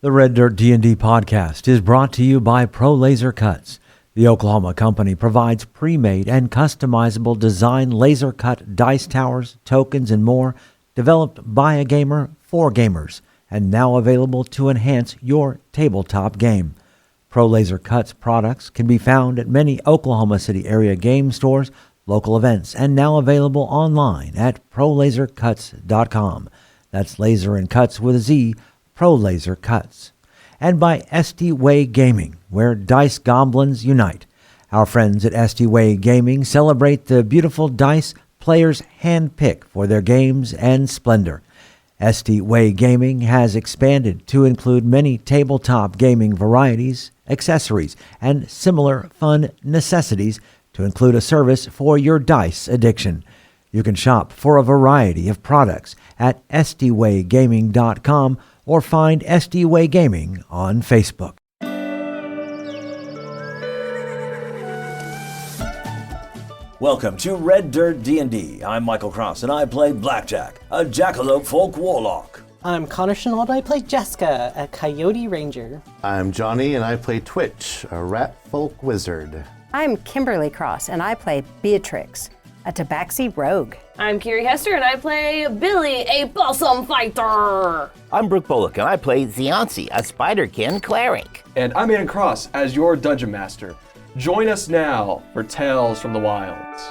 The Red Dirt D&D podcast is brought to you by Pro Laser Cuts. The Oklahoma company provides pre-made and customizable design laser cut dice towers, tokens, and more, developed by a gamer for gamers, and now available to enhance your tabletop game. Pro Laser Cuts products can be found at many Oklahoma City area game stores, local events, and now available online at prolasercuts.com. That's laser and cuts with a Z, Pro Laser Cuts. And by SD Way Gaming, where dice goblins unite. Our friends at SD Way Gaming celebrate the beautiful dice players handpick for their games and splendor. SD Way Gaming has expanded to include many tabletop gaming varieties, accessories, and similar fun necessities to include a service for your dice addiction. You can shop for a variety of products at sdwaygaming.com or find SD Way Gaming on Facebook. Welcome to Red Dirt D&D. I'm Michael Cross, and I play Blackjack, a jackalope folk warlock. I'm Connor Shenold, I play Jaska, a coyote ranger. I'm Johnny, and I play Twitch, a rat folk wizard. I'm Kimberly Cross, and I play Beatrix, a Tabaxi rogue. I'm Kiri Hester, and I play Billy, a possum fighter. I'm Brooke Bullock, and I play Zianci, a spiderkin cleric. And I'm Aaron Cross as your Dungeon Master. Join us now for Tales from the Wilds.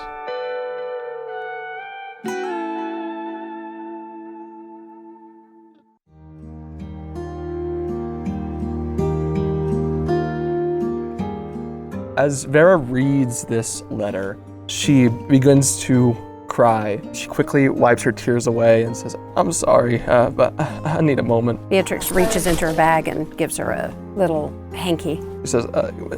As Vera reads this letter, she begins to cry. She quickly wipes her tears away and says, "I'm sorry, but I need a moment." Beatrix reaches into her bag and gives her a little hanky. She says,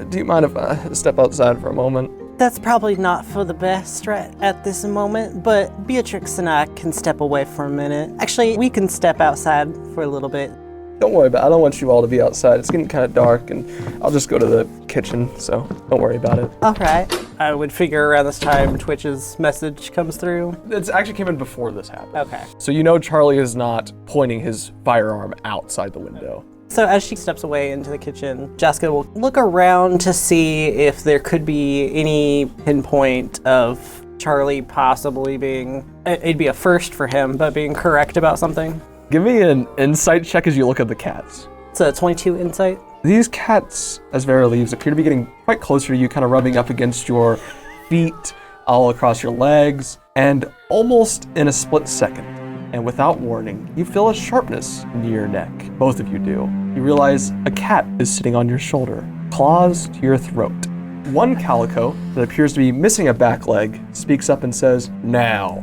"Do you mind if I step outside for a moment?" That's probably not for the best right at this moment, but Beatrix and I can step away for a minute. Actually, we can step outside for a little bit. Don't worry about it. I don't want you all to be outside. It's getting kind of dark, and I'll just go to the kitchen, so don't worry about it. All right. I would figure around this time Twitch's message comes through. It's actually came in before this happened. Okay. So you know Charlie is not pointing his firearm outside the window. So as she steps away into the kitchen, Jaska will look around to see if there could be any pinpoint of Charlie possibly being, it'd be a first for him, but being correct about something. Give me an insight check as you look at the cats. It's a 22 insight. These cats, as Vera leaves, appear to be getting quite closer to you, kind of rubbing up against your feet, all across your legs, and almost in a split second, and without warning, you feel a sharpness near your neck. Both of you do. You realize a cat is sitting on your shoulder, claws to your throat. One calico, that appears to be missing a back leg, speaks up and says, "Now,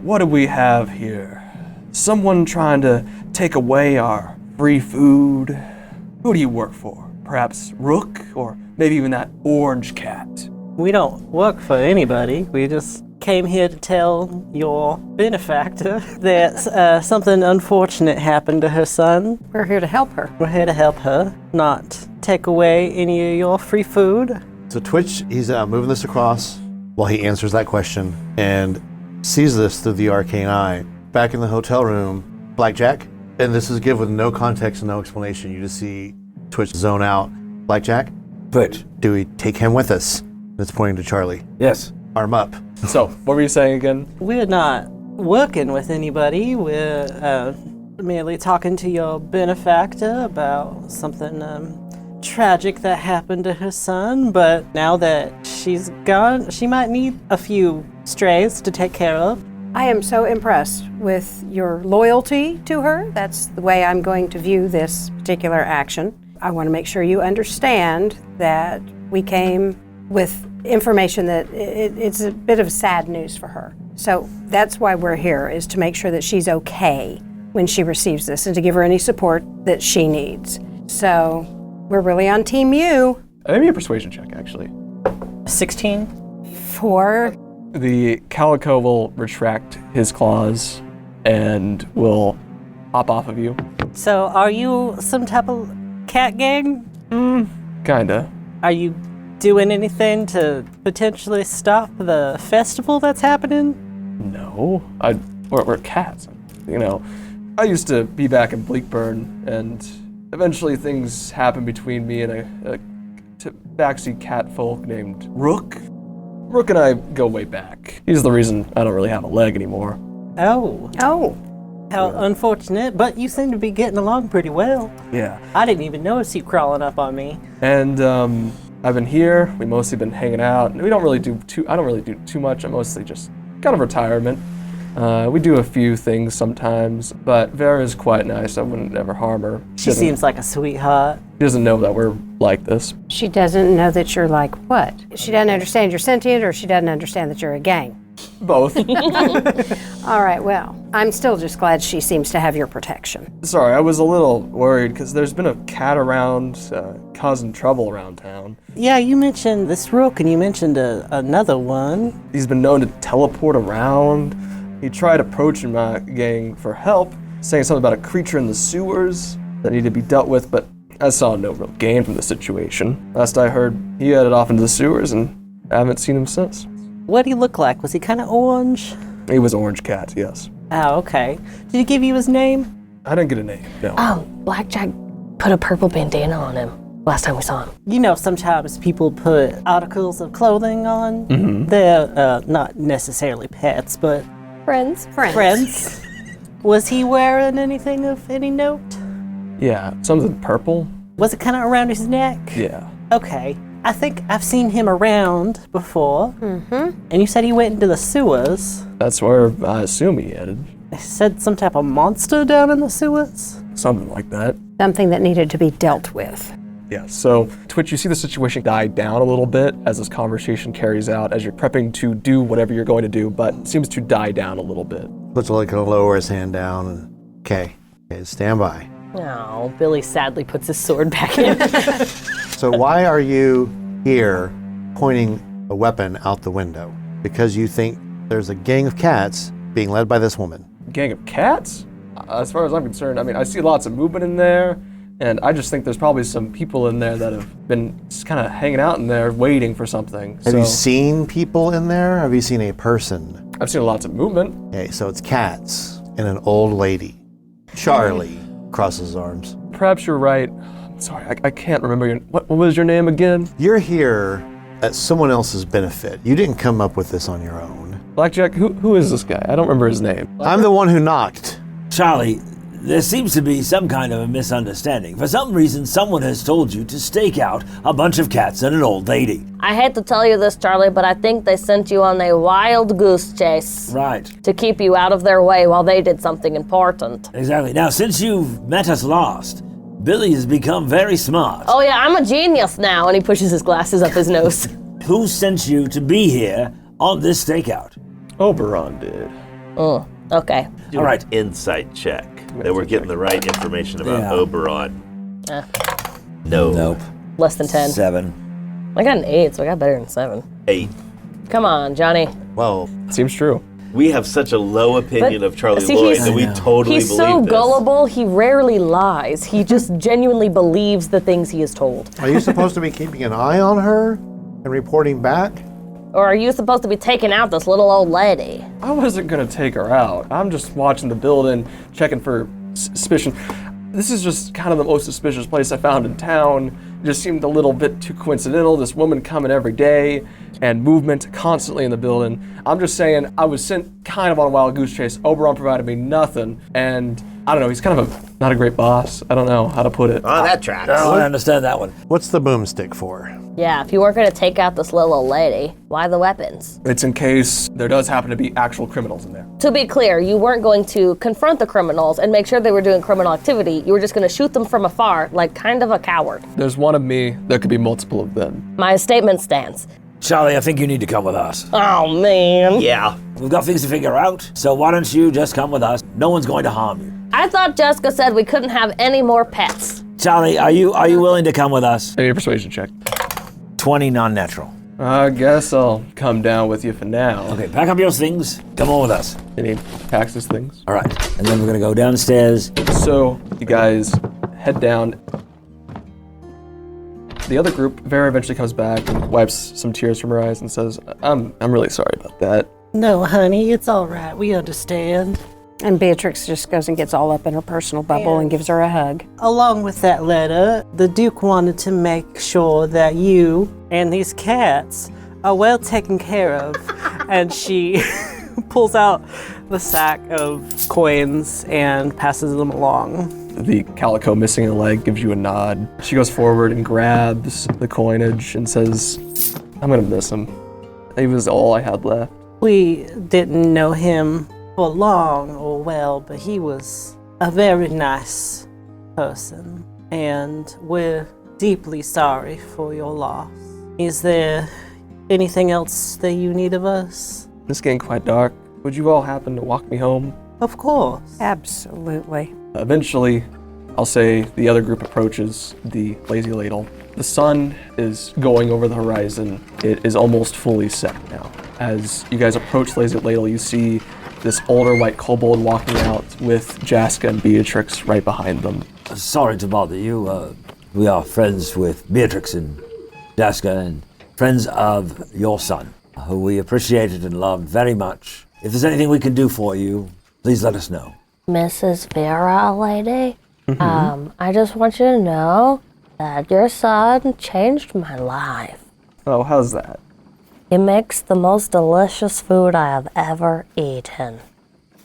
what do we have here? Someone trying to take away our free food? Who do you work for? Perhaps Rook, or maybe even that orange cat?" We don't work for anybody. We just came here to tell your benefactor that something unfortunate happened to her son. We're here to help her. We're here to help her, not take away any of your free food. So Twitch, he's moving this across while he answers that question and sees this through the arcane eye. Back in the hotel room, Blackjack, and this is given with no context and no explanation. You just see Twitch zone out. Blackjack, Twitch. do we take him with us? It's pointing to Charlie. Yes. Arm up. So, what were you saying again? We're not working with anybody. We're merely talking to your benefactor about something tragic that happened to her son. But now that she's gone, she might need a few strays to take care of. I am so impressed with your loyalty to her. That's the way I'm going to view this particular action. I want to make sure you understand that we came with information that it's a bit of sad news for her. So that's why we're here, is to make sure that she's okay when she receives this and to give her any support that she needs. So we're really on Team You. Maybe a persuasion check, actually. 16. 4. The calico will retract his claws and will hop off of you. So are you some type of cat gang? Kinda. Are you doing anything to potentially stop the festival that's happening? No, we're cats. You know, I used to be back in Bleakburn, and eventually things happen between me and a Tabaxi catfolk named Rook. Rook and I go way back. He's the reason I don't really have a leg anymore. Oh. Oh, How unfortunate, but you seem to be getting along pretty well. Yeah. I didn't even notice you crawling up on me. And I've been here. We've mostly been hanging out. I don't really do too much. I'm mostly just kind of retirement. We do a few things sometimes, but Vera's quite nice. I wouldn't ever harm her. She seems like a sweetheart. She doesn't know that we're like this. she doesn't know that you're like what? She doesn't understand you're sentient, or she doesn't understand that you're a gang. Both. All right, well, I'm still just glad she seems to have your protection. Sorry, I was a little worried because there's been a cat around causing trouble around town. Yeah, you mentioned this Rook, and you mentioned another one. He's been known to teleport around. He tried approaching my gang for help, saying something about a creature in the sewers that needed to be dealt with, but I saw no real gain from the situation. Last I heard, he headed off into the sewers, and I haven't seen him since. What did he look like? Was he kind of orange? He was Orange Cat, yes. Oh, okay. Did he give you his name? I didn't get a name, no. Blackjack put a purple bandana on him last time we saw him. You know, sometimes people put articles of clothing on. They're not necessarily pets, but Friends. friends. Was he wearing anything of any note? Yeah, something purple? Was it kind of around his neck? Yeah. Okay. I think I've seen him around before. Mm-hmm. And you said he went into the sewers. That's where I assume he headed. They said some type of monster down in the sewers. Something like that. Something that needed to be dealt with. Yeah, so Twitch, you see the situation die down a little bit as this conversation carries out, as you're prepping to do whatever you're going to do, but it seems to die down a little bit. Looks like he'll lower his hand down and, okay, stand by. Oh, Billy sadly puts his sword back in. So why are you here pointing a weapon out the window? Because you think there's a gang of cats being led by this woman. Gang of cats? As far as I'm concerned, I mean, I see lots of movement in there, and I just think there's probably some people in there that have been just kind of hanging out in there waiting for something. Have you seen people in there? Have you seen a person? I've seen lots of movement. Okay, so it's cats and an old lady. Charlie crosses his arms. Perhaps you're right. Sorry, I can't remember your... What was your name again? You're here at someone else's benefit. You didn't come up with this on your own. Blackjack, who is this guy? I don't remember his name. I'm the one who knocked. Charlie, there seems to be some kind of a misunderstanding. For some reason, someone has told you to stake out a bunch of cats and an old lady. I hate to tell you this, Charlie, but I think they sent you on a wild goose chase. Right. To keep you out of their way while they did something important. Exactly. Now, since you've met us last, Billy has become very smart. Oh yeah, I'm a genius now, and he pushes his glasses up his nose. Who sent you to be here on this stakeout? Oberon did. Oh, okay. All right. Insight check. That we're getting the right information about Oberon. Nope. Less than 10. 7. I got an 8, so I got better than 7. 8. Come on, Johnny. Well, Seems true. We have such a low opinion But, of Charlie see, Lloyd he's- that we totally He's believe so this. gullible, he rarely lies. He just genuinely believes the things he is told. are you supposed to be keeping an eye on her and reporting back? Or are you supposed to be taking out this little old lady? I wasn't gonna take her out. I'm just watching the building, checking for suspicion. This is just kind of the most suspicious place I found in town. It just seemed a little bit too coincidental. This woman coming every day and movement constantly in the building. I'm just saying I was sent kind of on a wild goose chase. Oberon provided me nothing, and I don't know, he's kind of not a great boss. I don't know how to put it. Oh, that tracks. Oh, I understand that one. What's the boomstick for? Yeah, if you weren't gonna take out this little old lady, why the weapons? It's in case there does happen to be actual criminals in there. To be clear, you weren't going to confront the criminals and make sure they were doing criminal activity. You were just gonna shoot them from afar, like kind of a coward. There's one of me, there could be multiple of them. My statement stands. Charlie, I think you need to come with us. Oh, man. Yeah. We've got things to figure out, so why don't you just come with us? No one's going to harm you. I thought Jessica said we couldn't have any more pets. Charlie, are you willing to come with us? Maybe a persuasion check. 20 non-natural. I guess I'll come down with you for now. Okay, pack up your things. Come on with us. And he packs his things. All right, and then we're gonna go downstairs. So you guys head down. The other group, Vera eventually comes back and wipes some tears from her eyes and says, I'm really sorry about that. No, honey, it's all right. We understand. And Beatrix just goes and gets all up in her personal bubble and gives her a hug. Along with that letter, the Duke wanted to make sure that you and these cats are well taken care of. And she pulls out the sack of coins and passes them along. The calico missing a leg gives you a nod. She goes forward and grabs the coinage and says, I'm gonna miss him. He was all I had left. We didn't know him for long or well, but he was a very nice person, and we're deeply sorry for your loss. Is there anything else that you need of us? It's getting quite dark. Would you all happen to walk me home? Of course. Absolutely. Eventually, I'll say the other group approaches the Lazy Ladle. The sun is going over the horizon. It is almost fully set now. As you guys approach Lazy Ladle, you see this older white kobold walking out with Jaska and Beatrix right behind them. Sorry to bother you. We are friends with Beatrix and Jaska and friends of your son, who we appreciated and loved very much. If there's anything we can do for you, please let us know. Mrs. Vera, lady, I just want you to know that your son changed my life. Oh, how's that? He makes the most delicious food I have ever eaten.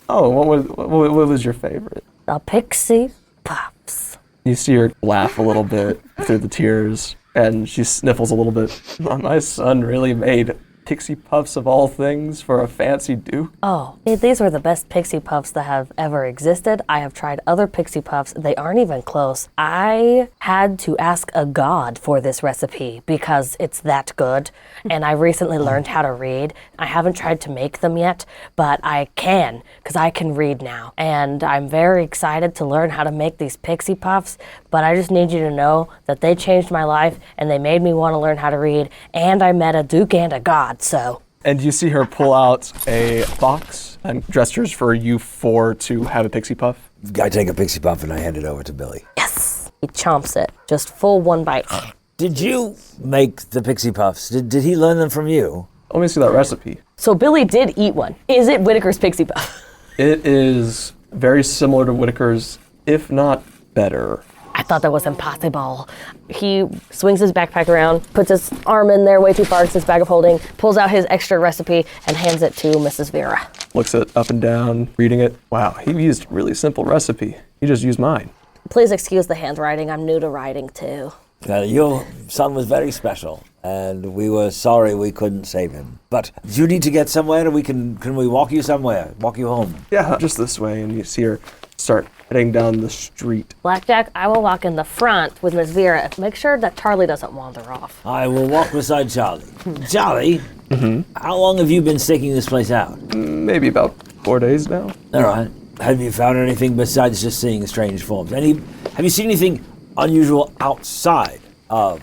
Oh, what was your favorite? The pixie puffs. You see her laugh a little bit through the tears, and she sniffles a little bit. My son really made pixie puffs of all things for a fancy duke. Oh, these were the best pixie puffs that have ever existed. I have tried other pixie puffs. They aren't even close. I had to ask a god for this recipe because it's that good. And I recently learned how to read. I haven't tried to make them yet, but I can because I can read now. And I'm very excited to learn how to make these pixie puffs. But I just need you to know that they changed my life and they made me want to learn how to read. And I met a duke and a god. So. And you see her pull out a box and gestures for you four to have a pixie puff. I take a pixie puff and I hand it over to Billy. Yes! He chomps it, just full one bite. Did you make the pixie puffs? Did he learn them from you? Let me see that recipe. So Billy did eat one. Is it Whitaker's pixie puff? It is very similar to Whitaker's, if not better. I thought that was impossible. He swings his backpack around, puts his arm in there way too far, it's his bag of holding, pulls out his extra recipe, and hands it to Mrs. Vera. Looks it up and down, reading it. Wow, he used a really simple recipe. He just used mine. Please excuse the handwriting. I'm new to writing too. Your son was very special, and we were sorry we couldn't save him. But you need to get somewhere, and can we walk you somewhere? Walk you home? Yeah, just this way, and you see her start heading down the street. Blackjack, I will walk in the front with Miss Vera. Make sure that Charlie doesn't wander off. I will walk beside Charlie. Charlie, how long have you been staking this place out? Maybe about 4 days now. All right. Have you found anything besides just seeing strange forms? Have you seen anything unusual outside of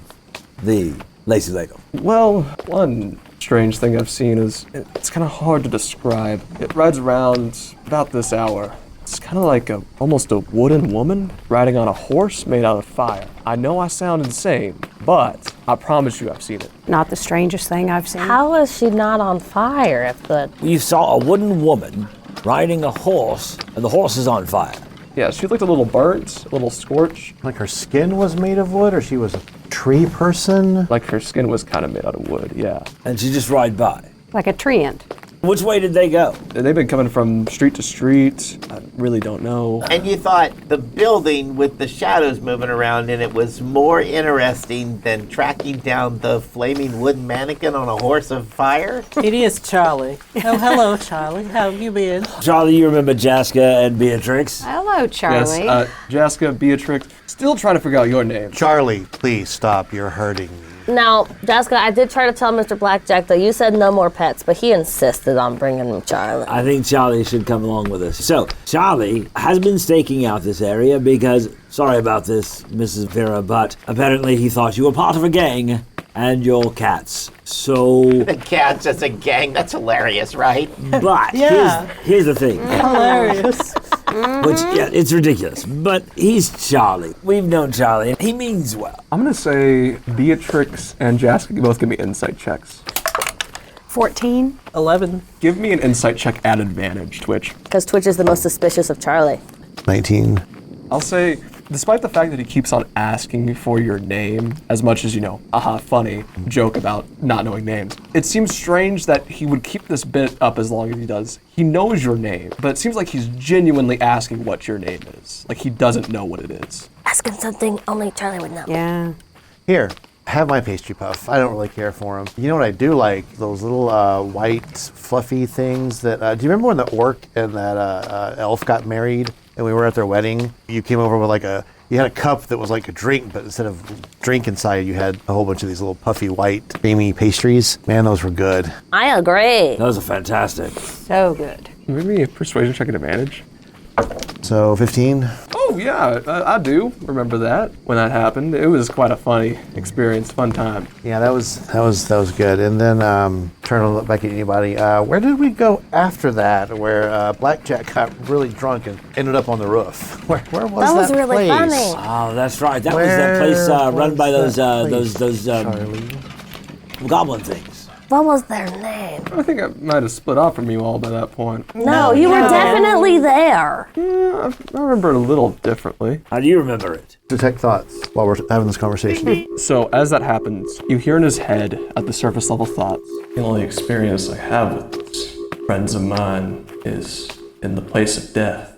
the Lazy Ladle? Well, one strange thing I've seen is it's kind of hard to describe. It rides around about this hour. It's kind of like almost a wooden woman riding on a horse made out of fire. I know I sound insane, but I promise you I've seen it. Not the strangest thing I've seen. How is she not on fire if the... You saw a wooden woman riding a horse, and the horse is on fire. Yeah, she looked a little burnt, a little scorched. Like her skin was made of wood, or she was a tree person? Like her skin was kind of made out of wood, yeah. And she just ride by. Like a treant. Which way did they go? They've been coming from street to street. I really don't know. And you thought the building with the shadows moving around in it was more interesting than tracking down the flaming wooden mannequin on a horse of fire? It is Charlie. Oh, hello, Charlie. How have you been? Charlie, you remember Jaska and Beatrix? Hello, Charlie. Yes, Jaska, Beatrix, still trying to figure out your name. Charlie, please stop. You're hurting me. Now, Jaska, I did try to tell Mr. Blackjack that you said no more pets, but he insisted on bringing me Charlie. I think Charlie should come along with us. So, Charlie has been staking out this area because, sorry about this, Mrs. Vera, but apparently he thought you were part of a gang and your cats. So... The cats as a gang, that's hilarious, right? But Yeah. here's the thing. Hilarious. Which, yeah, it's ridiculous. But he's Charlie. We've known Charlie, and he means well. I'm going to say Beatrix and Jaska both give me insight checks. 14. 11. Give me an insight check at advantage, Twitch. Because Twitch is the most suspicious of Charlie. 19. I'll say, despite the fact that he keeps on asking for your name, as much as, funny joke about not knowing names, it seems strange that he would keep this bit up as long as he does. He knows your name, but it seems like he's genuinely asking what your name is. Like he doesn't know what it is. Asking something only Charlie would know. Yeah. Here, have my pastry puff. I don't really care for them. You know what I do like? Those little white fluffy things that, do you remember when the orc and that elf got married and we were at their wedding? You came over with you had a cup that was like a drink, but instead of drink inside, you had a whole bunch of these little puffy white creamy pastries. Man, those were good. I agree. Those are fantastic. So good. Maybe a persuasion check at advantage. So 15. Oh yeah, I do remember that when that happened. It was quite a funny experience, fun time. Yeah, that was good. And then trying to look back at anybody. Where did we go after that? Where Blackjack got really drunk and ended up on the roof. Where was that? That was really place? funny. Oh, that's right. That was that place run by those Charlie. goblin things. What was their name? I think I might have split off from you all by that point. No, you were definitely there. I remember it a little differently. How do you remember it? Detect thoughts while we're having this conversation. So as that happens, you hear in his head, at the surface level thoughts, the only experience I have with these friends of mine is in the place of death.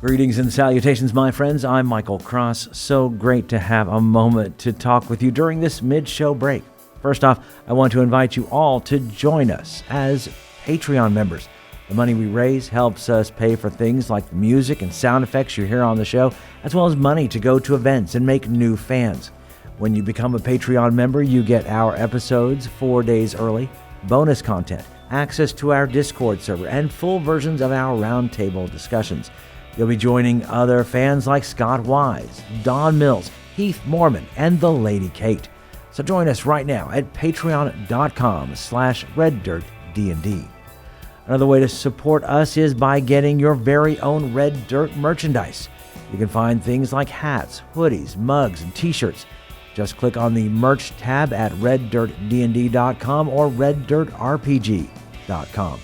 Greetings and salutations, my friends. I'm Michael Cross. So great to have a moment to talk with you during this mid-show break. First off, I want to invite you all to join us as Patreon members. The money we raise helps us pay for things like the music and sound effects you hear on the show, as well as money to go to events and make new fans. When you become a Patreon member, you get our episodes 4 days early, bonus content, access to our Discord server, and full versions of our roundtable discussions. You'll be joining other fans like Scott Wise, Don Mills, Heath Mormon, and the Lady Kate. So join us right now at patreon.com/RedDirtDnD. Another way to support us is by getting your very own Red Dirt merchandise. You can find things like hats, hoodies, mugs, and t-shirts. Just click on the merch tab at RedDirtDnD.com or RedDirtRPG.com.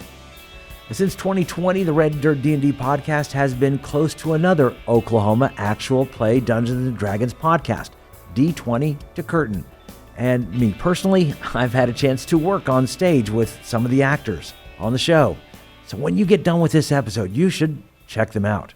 Since 2020, the Red Dirt D&D podcast has been close to another Oklahoma actual play Dungeons & Dragons podcast, D20 to Curtain. And me personally, I've had a chance to work on stage with some of the actors on the show. So when you get done with this episode, you should check them out.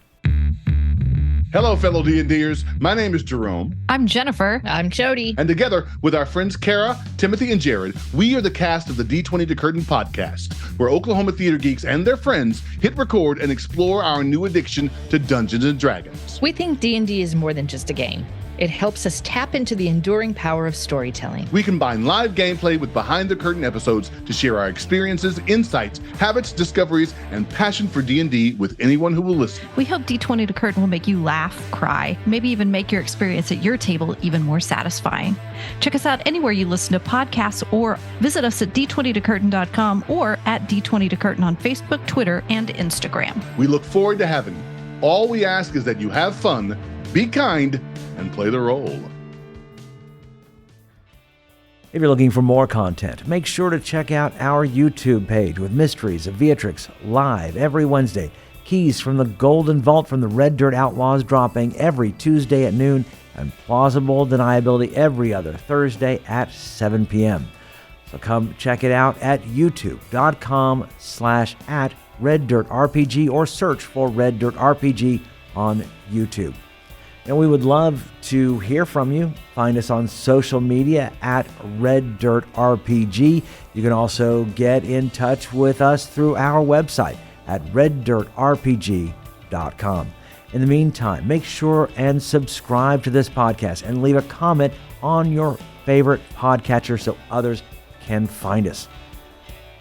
Hello, fellow D&Ders. My name is Jerome. I'm Jennifer. I'm Jody. And together with our friends Kara, Timothy, and Jared, we are the cast of the D20 to Curtain podcast, where Oklahoma theater geeks and their friends hit record and explore our new addiction to Dungeons & Dragons. We think D&D is more than just a game. It helps us tap into the enduring power of storytelling. We combine live gameplay with behind-the-curtain episodes to share our experiences, insights, habits, discoveries, and passion for D&D with anyone who will listen. We hope D20 to Curtain will make you laugh, cry, maybe even make your experience at your table even more satisfying. Check us out anywhere you listen to podcasts or visit us at d20tocurtain.com or at D20 to Curtain on Facebook, Twitter, and Instagram. We look forward to having you. All we ask is that you have fun, be kind, and play the role. If you're looking for more content, make sure to check out our YouTube page with Mysteries of Beatrix live every Wednesday. Keys from the Golden Vault from the Red Dirt Outlaws dropping every Tuesday at noon, and Plausible Deniability every other Thursday at 7 p.m. So come check it out at youtube.com/@RedDirtRPG or search for Red Dirt RPG on YouTube. And we would love to hear from you. Find us on social media at Red Dirt RPG. You can also get in touch with us through our website at reddirtrpg.com. In the meantime, make sure and subscribe to this podcast and leave a comment on your favorite podcatcher so others can find us.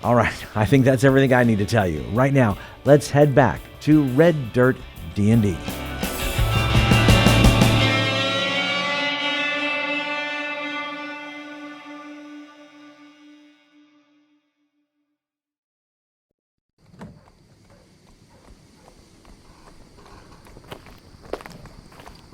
All right, I think that's everything I need to tell you. Right now, let's head back to Red Dirt D&D.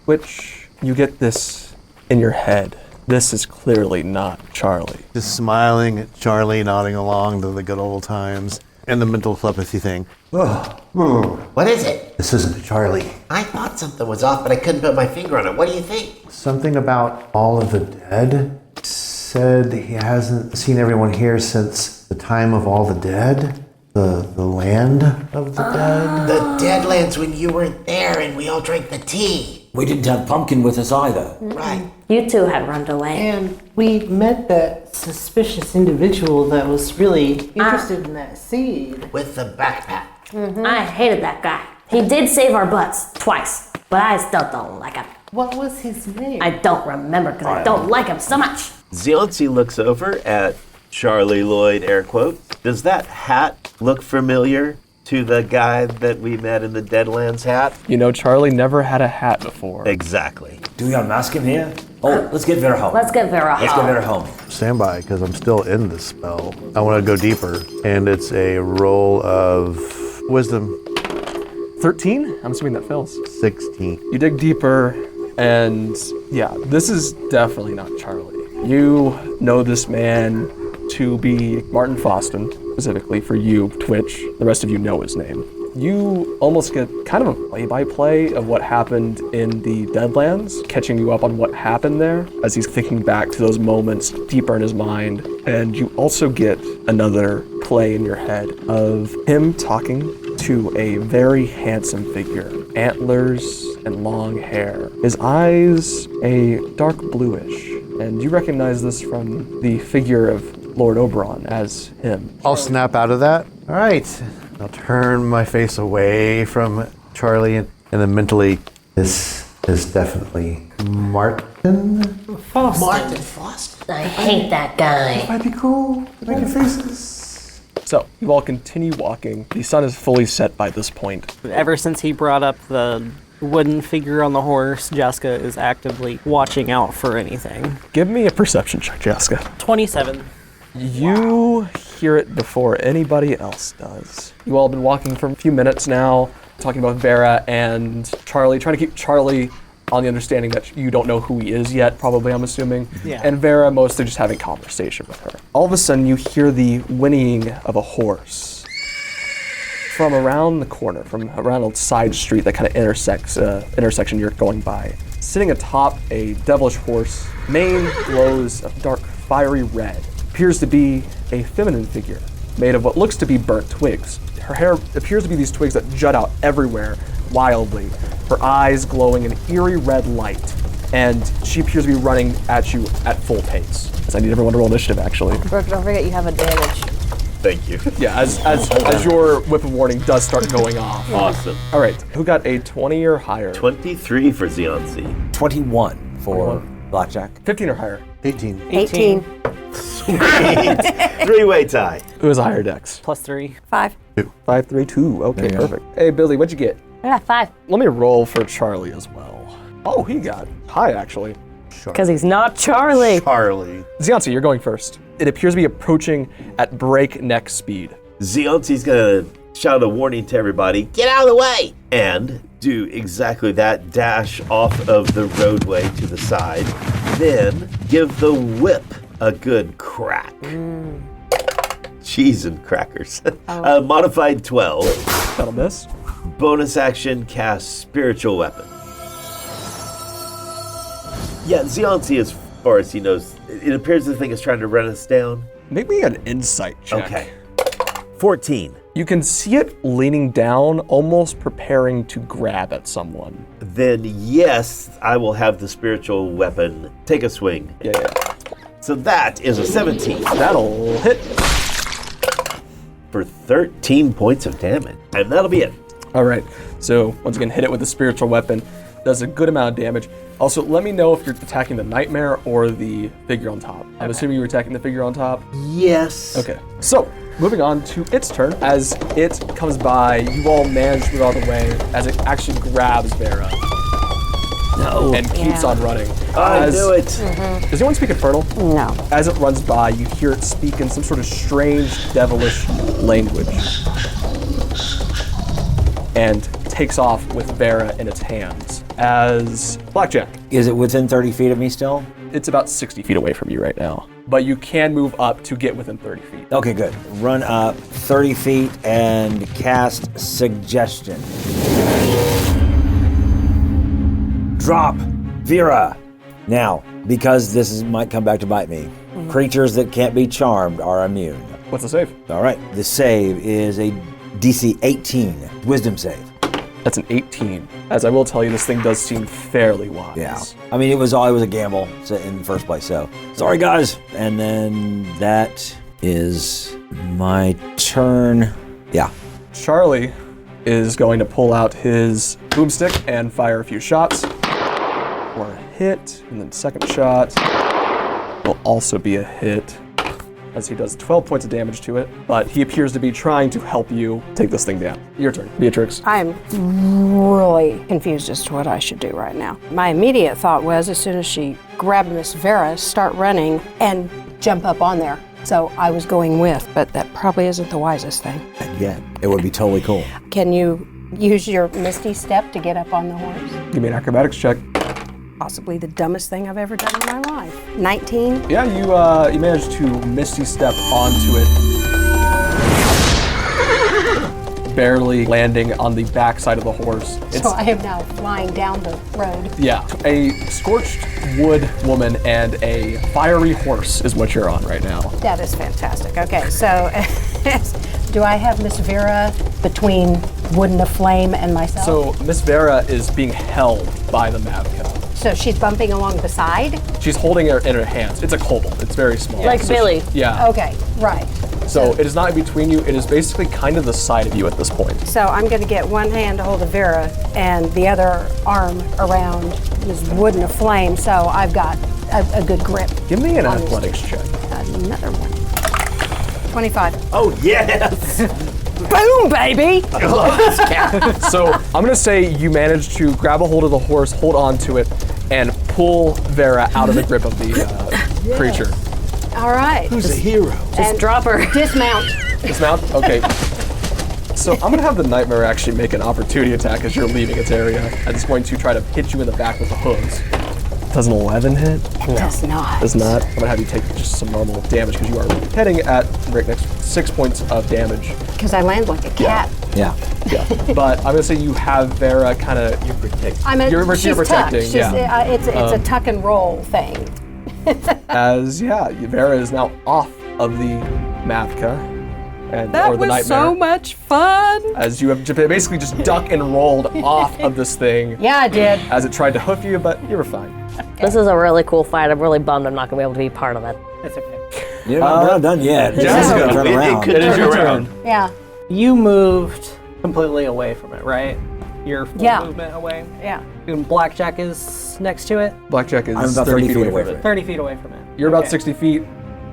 Twitch, you get this in your head. This is clearly not Charlie. Just smiling at Charlie, nodding along to the good old times, and the mental telepathy thing. What is it? This isn't Charlie. I thought something was off, but I couldn't put my finger on it. What do you think? Something about all of the dead. Said he hasn't seen everyone here since the time of all the dead. The land of the dead. The Deadlands when you weren't there and we all drank the tea. We didn't have Pumpkin with us either. Right. You two had run away. And we met that suspicious individual that was really interested in that seed. With the backpack. I hated that guy. He did save our butts twice, but I still don't like him. What was his name? I don't remember because I don't like him so much. Xionsi looks over at Charlie Lloyd, air quote. Does that hat look familiar to the guy that we met in the Deadlands hat? You know, Charlie never had a hat before. Exactly. Do we unmask him here? Oh, let's get Vera home. Let's get Vera Let's home. get Vera home. Stand by, because I'm still in this spell. I want to go deeper, and it's a roll of wisdom. 13? I'm assuming that fails. 16. You dig deeper, and yeah, this is definitely not Charlie. You know this man to be Martin Foston, specifically for you, Twitch. The rest of you know his name. You almost get kind of a play-by-play of what happened in the Deadlands, catching you up on what happened there as he's thinking back to those moments deeper in his mind. And you also get another play in your head of him talking to a very handsome figure, antlers and long hair. His eyes a dark bluish, and you recognize this from the figure of Lord Oberon as him. I'll snap out of that. All right. I'll turn my face away from Charlie and then mentally, this is definitely Martin. Martin Foston. I hate that guy. Might be cool. Making faces. So, you all continue walking. The sun is fully set by this point. Ever since he brought up the wooden figure on the horse, Jaska is actively watching out for anything. Give me a perception check, Jaska. 27. You hear it before anybody else does. You all have been walking for a few minutes now, talking about Vera and Charlie, trying to keep Charlie on the understanding that you don't know who he is yet, probably, I'm assuming. Yeah. And Vera mostly just having conversation with her. All of a sudden, you hear the whinnying of a horse from around the corner, from around a side street that kind of intersects intersection you're going by. Sitting atop a devilish horse, mane glows a dark fiery red. Appears to be a feminine figure made of what looks to be burnt twigs. Her hair appears to be these twigs that jut out everywhere wildly. Her eyes glowing an eerie red light, and she appears to be running at you at full pace. As I need everyone to roll initiative, actually. Brooke, don't forget you have advantage. Thank you. Yeah, as your whip of warning does start going off. Awesome. All right, who got a 20 or higher? 23 for Xionsi. 21 for Blackjack. 15 or higher? 18. 18. Sweet. Three-way tie. Who has a higher dex? +3. 5. 5, 3, 2. Okay, perfect. Hey, Billy, what'd you get? I got 5. Let me roll for Charlie as well. Oh, he got high, actually. Because he's not Charlie. Charlie. Xionsi, you're going first. It appears to be approaching at breakneck speed. Xionsi's gonna shout a warning to everybody, get out of the way! And do exactly that, dash off of the roadway to the side, then give the whip a good crack. Cheese and crackers. Modified 12. That'll miss. Bonus action, cast Spiritual Weapon. Yeah, Xionsi, as far as he knows, it appears the thing is trying to run us down. Make me an insight check. Okay. 14. You can see it leaning down, almost preparing to grab at someone. Then yes, I will have the spiritual weapon take a swing. Yeah. So that is a 17. That'll hit. For 13 points of damage. And that'll be it. All right. So once again, hit it with the spiritual weapon. Does a good amount of damage. Also, let me know if you're attacking the nightmare or the figure on top. I'm assuming you were attacking the figure on top. Yes. Okay. So moving on to its turn. As it comes by, you all manage to move out of the way as it actually grabs Vera. No. And keeps on running. I knew it. Does anyone speak Infernal? No. As it runs by, you hear it speak in some sort of strange, devilish language. And takes off with Vera in its hands. as Blackjack. Is it within 30 feet of me still? It's about 60 feet away from you right now, but you can move up to get within 30 feet. Okay, good. Run up 30 feet and cast Suggestion. Drop Vera. Now, because might come back to bite me, creatures that can't be charmed are immune. What's the save? All right, the save is a DC 18 Wisdom save. That's an 18. As I will tell you, this thing does seem fairly wise. Yeah. I mean, it was a gamble in the first place, so sorry, guys. And then that is my turn. Yeah. Charlie is going to pull out his boomstick and fire a few shots. For a hit, and then second shot will also be a hit, as he does 12 points of damage to it, but he appears to be trying to help you take this thing down. Your turn, Beatrix. I'm really confused as to what I should do right now. My immediate thought was, as soon as she grabbed Miss Vera, start running and jump up on there. So I was going with, but that probably isn't the wisest thing. Yeah, it would be totally cool. Can you use your Misty Step to get up on the horse? Give me an acrobatics check. Possibly the dumbest thing I've ever done in my life. 19? Yeah, you managed to Misty Step onto it, barely landing on the back side of the horse. So I am now flying down the road. Yeah, a scorched wood woman and a fiery horse is what you're on right now. That is fantastic. Okay, so do I have Miss Vera between Wood and the Flame and myself? So Miss Vera is being held by the Mavka. So she's bumping along the side? She's holding her in her hands. It's a kobold. It's very small. Like So Billy. Yeah. Okay, right. So it is not in between you. It is basically kind of the side of you at this point. So I'm going to get one hand to hold of Vera and the other arm around Miss Wood and the Flame, so I've got a good grip. Give me an on this athletics thing. check. Another one. 25. Oh, yes! Boom, baby! So I'm going to say you managed to grab a hold of the horse, hold on to it, and pull Vera out of the grip of the creature. All right. Who's a hero? Just drop her. Dismount. Dismount? Okay. So I'm going to have the Nightmare actually make an opportunity attack as you're leaving its area at this point to try to hit you in the back with the hooves. Does an 11 hit? It does not. Does not. I'm going to have you take just some normal damage because you are heading at right next 6 points of damage. Because I land like a cat. Yeah. Yeah. But I'm going to say you have Vera kind of... You're protecting. You're protecting, tucked. yeah. It's a tuck and roll thing. Vera is now off of the Mavka. Or the Nightmare. So much fun. As you have basically just duck and rolled off of this thing. Yeah, I did. As it tried to hoof you, but you were fine. This is a really cool fight. I'm really bummed I'm not going to be able to be part of it. It's okay. We're not done yet. Jessica, turn around. It is your turn. Yeah. You moved completely away from it, right? Your full movement away? Yeah. And Blackjack is next to it? Blackjack is I'm about 30 feet away from it. 30 feet away from it. You're about Okay. 60 feet.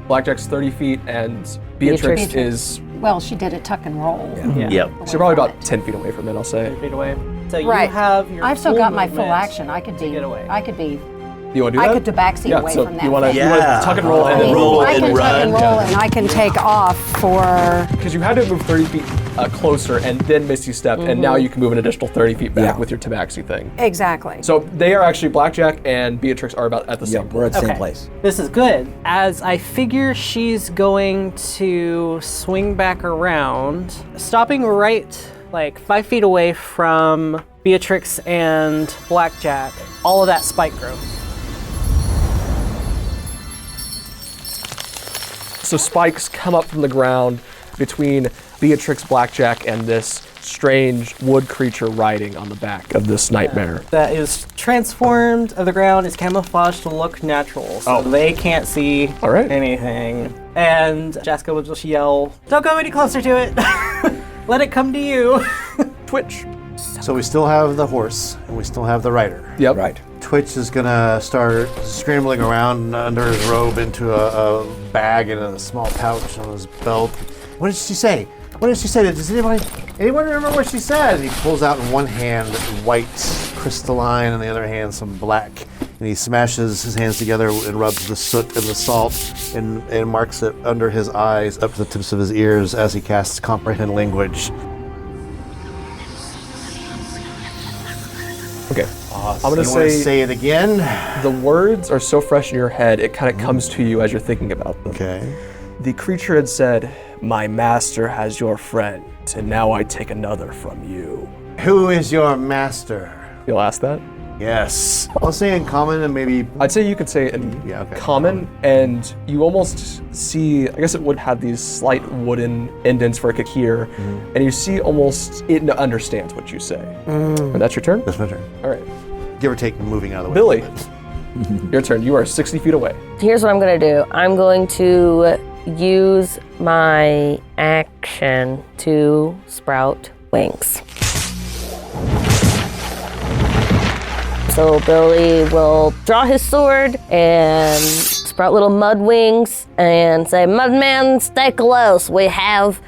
Blackjack's 30 feet, and Beatrix is... Well, she did a tuck and roll. Yeah. Yep. So you're probably about 10 feet away from it, I'll say. 10 feet away. So Right. you have your I've still full got my full movement action. I could be. get away. I could be. You want to do that? I could Tabaxi yeah, away so from that you want to thing. tuck and roll and then roll I and can tuck and run. roll and I can take off for. Because you had to move 30 feet closer and then Misty Step, and now you can move an additional 30 feet back Yeah. with your Tabaxi thing. Exactly. So they are actually, Blackjack and Beatrix are about at the Yeah, same we're at the Okay. same place. This is good. As I figure she's going to swing back around, stopping right like 5 feet away from Beatrix and Blackjack, all of that spike growth. So spikes come up from the ground between Beatrix, Blackjack, and this strange wood creature riding on the back of this nightmare. That is transformed of the ground, is camouflaged to look natural, so they can't see All right. anything. And Jaska will just yell, "Don't go any closer to it! Let it come to you!" Twitch. So we still have the horse, and we still have the rider. Yep. Right. Twitch is gonna start scrambling around under his robe into a bag and a small pouch on his belt. What did she say? What did she say? Does anyone remember what she said? He pulls out in one hand white crystalline, and the other hand some black. And he smashes his hands together and rubs the soot and the salt and marks it under his eyes up to the tips of his ears as he casts Comprehend Language. Okay. Awesome. I'm gonna You wanna say say it again? the words are so fresh in your head, it kind of comes to you as you're thinking about them. Okay. The creature had said, "My master has your friend, and now I take another from you." Who is your master? You'll ask that? Yes. I'll say in common and maybe. I'd say you could say it in okay. common, and you almost see, I guess it would have these slight wooden indents for it could hear, and you see almost it understands what you say. And that's your turn? That's my turn. All right. Give or take moving out of the way. Billy, your turn. You are 60 feet away. Here's what I'm gonna do. I'm going to use my action to sprout wings. So Billy will draw his sword and sprout little mud wings and say, "Mudman, stay close. We have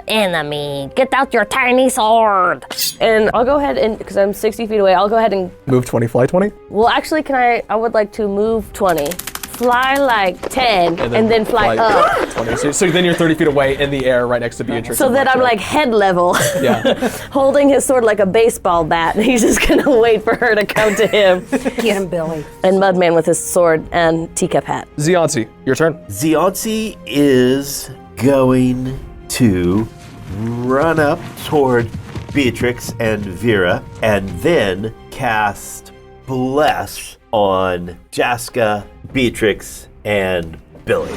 enemy. Get out your tiny sword." And I'll go ahead and, because I'm 60 feet away, I'll go ahead and, Move 20, fly 20. well, actually, I would like to move 20, fly like 10, and then fly up. 20. So then you're 30 feet away in the air right next to Beatrix. So that I'm like head level, holding his sword like a baseball bat. And he's just gonna wait for her to come to him. Get him, Billy. And Mudman with his sword and teacup hat. Zionzi, your turn. Zionzi is going to run up toward Beatrix and Vera and then cast Bless on Jaska, Beatrix, and Billy.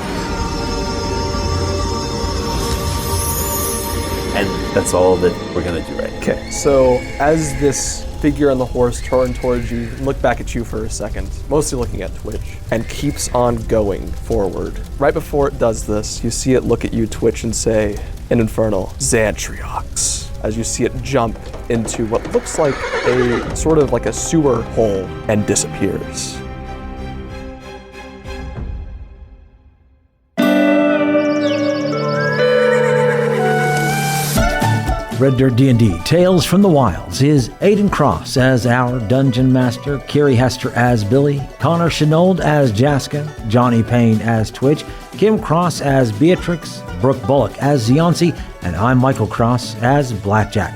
And that's all that we're gonna do right now. Okay, so as this figure on the horse turns towards you, look back at you for a second, mostly looking at Twitch, and keeps on going forward. Right before it does this, you see it look at you, Twitch, and say, in Infernal, "Xantriox," as you see it jump into what looks like a sort of like a sewer hole and disappears. Red Dirt D&D Tales from the Wilds is Aiden Cross as our Dungeon Master, Carrie Hester as Billy, Connor Shenold as Jaska, Johnny Payne as Twitch, Kim Cross as Beatrix, Brooke Bullock as Zionzi, and I'm Michael Cross as Blackjack.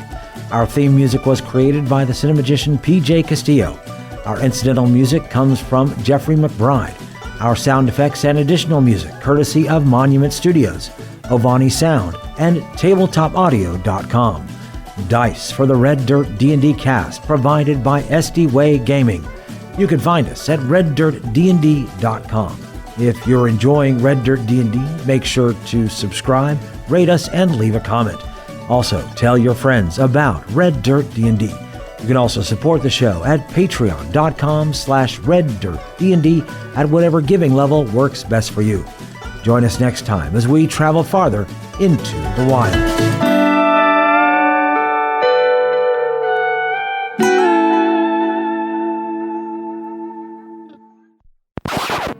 Our theme music was created by the cinemagician PJ Castillo. Our incidental music comes from Jeffrey McBride. Our sound effects and additional music courtesy of Monument Studios, Ovani Sound, and TabletopAudio.com. Dice for the Red Dirt D&D cast provided by SD Way Gaming. You can find us at reddirtdnd.com. If you're enjoying Red Dirt D&D, make sure to subscribe, rate us, and leave a comment. Also, tell your friends about Red Dirt D&D. You can also support the show at patreon.com/reddirtdnd at whatever giving level works best for you. Join us next time as we travel farther into the wild.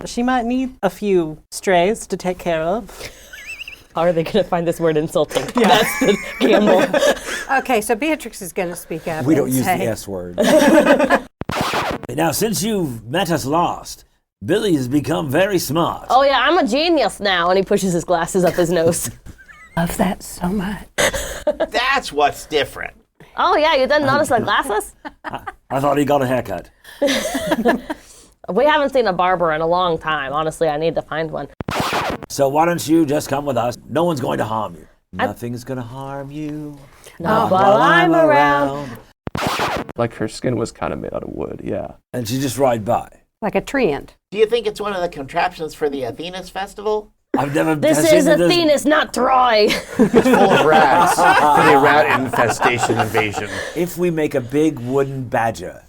She might need a few strays to take care of. How are they gonna find this word insulting? Yeah. That's the gamble. Okay, so Beatrix is going to speak up. We and don't use say, the S word. Now, since you've met us last, Billy has become very smart. Oh yeah, I'm a genius now. And he pushes his glasses up his nose. Love that so much. That's what's different. Oh yeah, you didn't notice the glasses? I thought he got a haircut. We haven't seen a barber in a long time. Honestly, I need to find one. So why don't you just come with us? No one's going to harm you. Nothing's going to harm you. Not while I'm around. Like her skin was kind of made out of wood, yeah. And she just ride by. Like a treant. Do you think it's one of the contraptions for the Athena's festival? I've never This seen is Athena's, not Troy. It's full of rats for the rat infestation invasion. If we make a big wooden badger.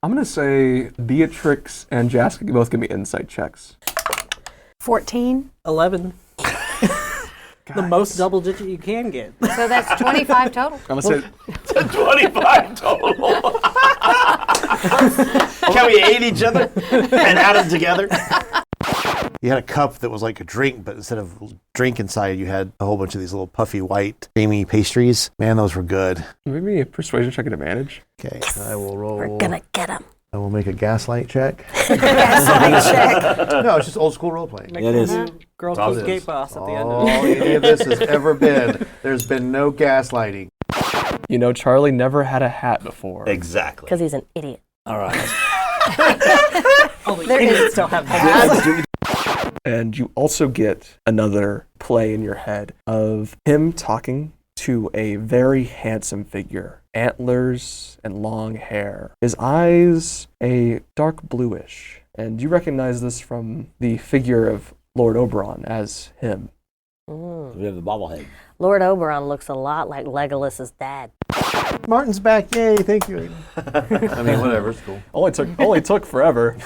I'm going to say Beatrix and Jaska both give me insight checks. 14. 11. The most double digit you can get. So that's 25 total. I'm going to say 25 total. Can we aid each other and add them together? You had a cup that was like a drink, but instead of drink inside, you had a whole bunch of these little puffy white creamy pastries. Man, those were good. maybe a persuasion check at advantage. Okay, I will roll. We're gonna get him. I will make a gaslight check. Gaslight check. No, it's just old school role playing. It is. Girl All Code it Gate is. Boss at the end All of it. any of this has ever been. There's been no gaslighting. You know, Charlie never had a hat before. Exactly. Because he's an idiot. All right. Only idiots don't have hats. And you also get another play in your head of him talking to a very handsome figure. Antlers and long hair. His eyes a dark bluish. And you recognize this from the figure of Lord Oberon as him. We have the bobblehead. Lord Oberon looks a lot like Legolas's dad. Martin's back. Yay, thank you. I mean, whatever, it's cool. Only took forever.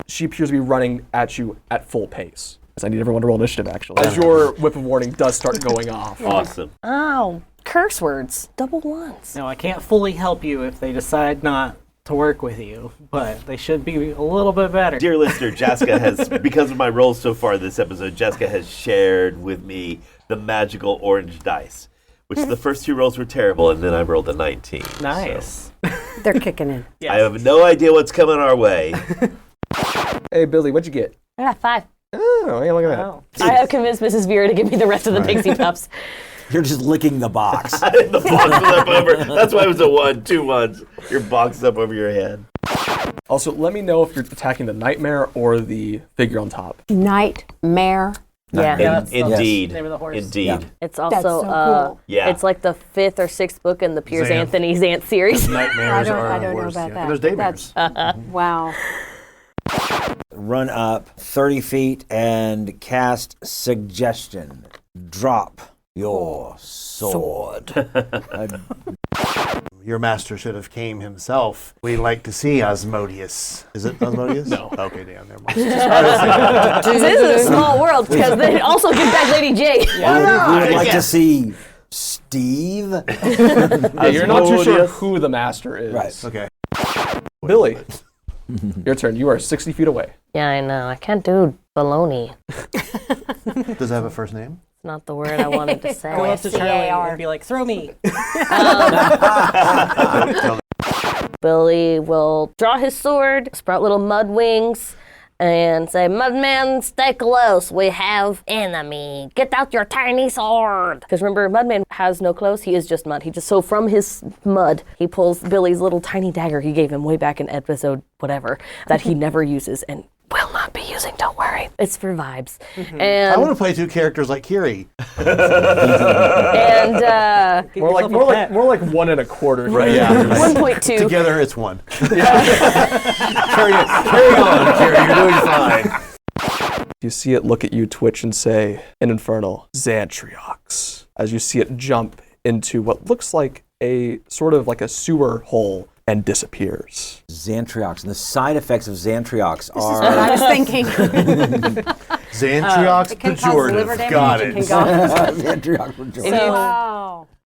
She appears to be running at you at full pace. As I need everyone to roll initiative, actually. As your whip of warning does start going off. Awesome. Oh, curse words. Double ones. No, I can't fully help you if they decide not to work with you, but they should be a little bit better. Dear listener, Jaska has, because of my rolls so far this episode, Jaska has shared with me the magical orange dice, which the first 2 rolls were terrible, and then I rolled a 19. Nice. So They're kicking in. Yes. I have no idea what's coming our way. Hey, Billy, what'd you get? I got 5. Oh, hey, look at that. Oh. I have convinced Mrs. Vera to give me the rest of the pixie puffs. You're just licking the box. The box was up over. That's why it was a 1, 2 ones. Your box is up over your head. Also, let me know if you're attacking the nightmare or the figure on top. Nightmare. Yeah. Indeed. Name of the horse. Indeed. Yeah. It's also, That's so cool. Yeah. it's like the 5th or 6th book in the Piers Xanth. Anthony Xanth series. Nightmares I don't know worse. about Yeah. that. There's daymares. Wow. Run up 30 feet and cast Suggestion. Drop your sword. Your master should have came himself. We like to see Asmodeus. Is it Asmodeus? No. Okay, damn, never mind. This is a small world because they also give back Lady J. We would like to see Steve. You're not too sure who the master is. Right. Okay. Billy, your turn. You are 60 feet away. Yeah, I know. I can't do baloney. Does it have a first name? It's not the word I wanted to say. Go up to Charlie C-A-R. and be like, throw me. Billy will draw his sword, sprout little mud wings, and say, Mudman, stay close. We have enemy. Get out your tiny sword. Because remember, Mudman has no clothes. He is just mud. So from his mud, he pulls Billy's little tiny dagger he gave him way back in episode whatever that he never uses and will not be using. Don't worry. It's for vibes. I want to play 2 characters like Kiri. And More like 1 1/4. Right, yeah. 1.2. Together, it's 1. carry on, Kiri. You're doing fine. You see it look at you, twitch, and say, an infernal, Xantriox, as you see it jump into what looks like a sort of like a sewer hole and disappears. Xantriox. And the side effects of Xantriox This is what I are was thinking. Xantriox It can cause liver pejorative. damage. Got It it. can go. Xantriox. If you- Wow.